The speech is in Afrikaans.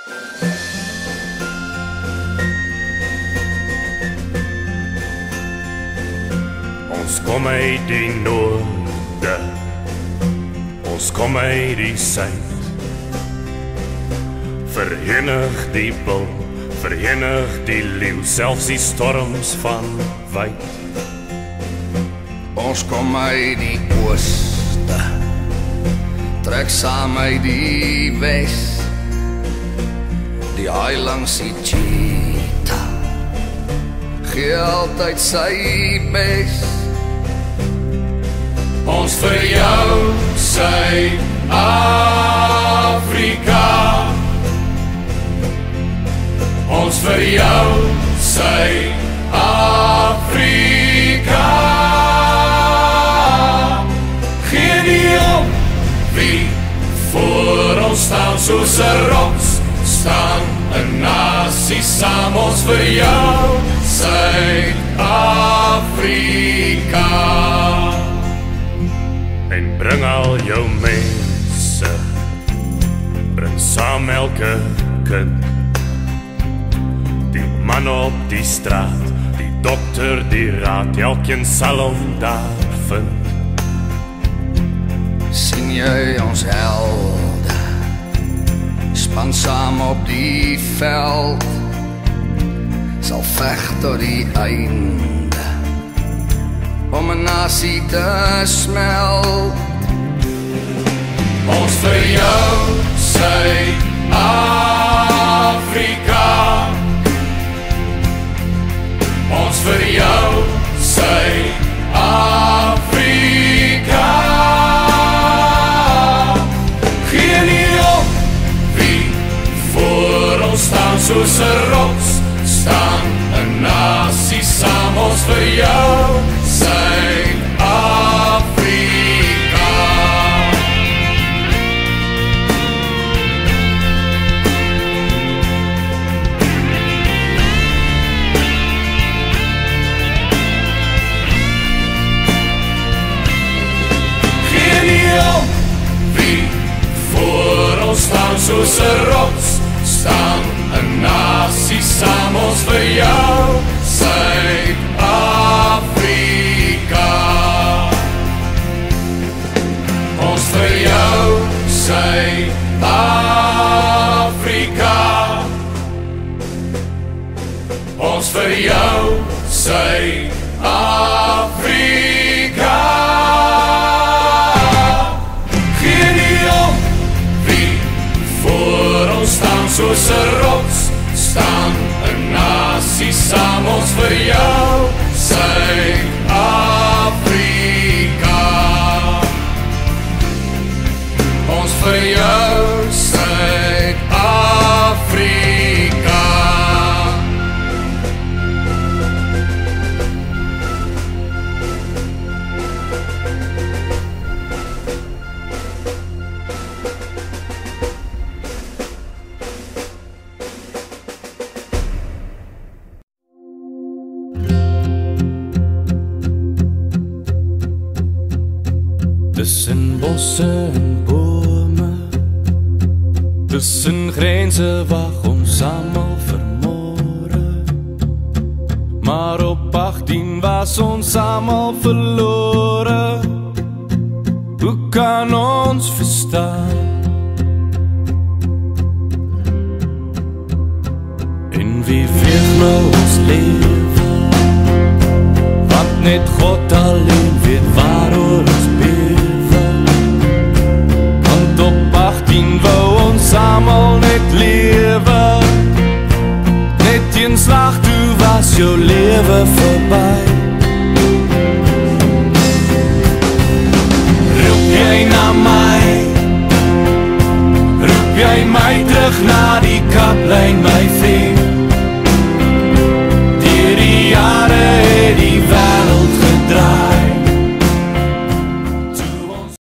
Ons kom uit die noorde, ons kom uit die suid. Verenig die bil, verenig die leeu, selfs die storms van wyd. Ons kom uit die ooste, trek saam uit die wes. Die haai langs die cheetah gee altyd sy bes. Ons vir jou, Suid-Afrika. Ons vir jou, Suid-Afrika. Gee nie op, wie voor ons staan soos 'n rots, staan 'n nasie saam. Ons vir jou, Suid-Afrika. En bring al jou mense, bring saam elke kind. Die man op die straat, die dokter, die raad, elkeen sal hom daar vind. Sien jy ons helde, span saam op die veld, sal veg tot die einde, om 'n nasie te smelt. Ons vir jou, Suid-Afrika. Ons vir jou, Suid-Afrika. Gee nie op, wie voor ons staan soos 'n rots, staan 'n nasie saam. Ons vir jou, Suid-Afrika. Gee nie op, wie voor ons staan soos 'n rots, staan 'n nasie saam. Ons vir jou, Suid-Afrika. Ons vir jou, Suid-Afrika. Ons vir jou, Suid-Afrika. Gee nie op, wie voor ons staan soos 'n rots, staan 'n nasie saam. Ons vir jou, Suid-Afrika. Ons vir jou, Suid-Afrika. Tussen bosse en bome, tussen grense wag ons almal vermore. Maar op 18 was ons almal verlore. Hoe kan ons verstaan? En wie weeg nou ons lewe? Want net God alleen weet waaroor ons bewe. Want op 18 wou ons almal net lewe. Net een slag toe was jou lewe verby. Roep jy na my? Roep jy my terug na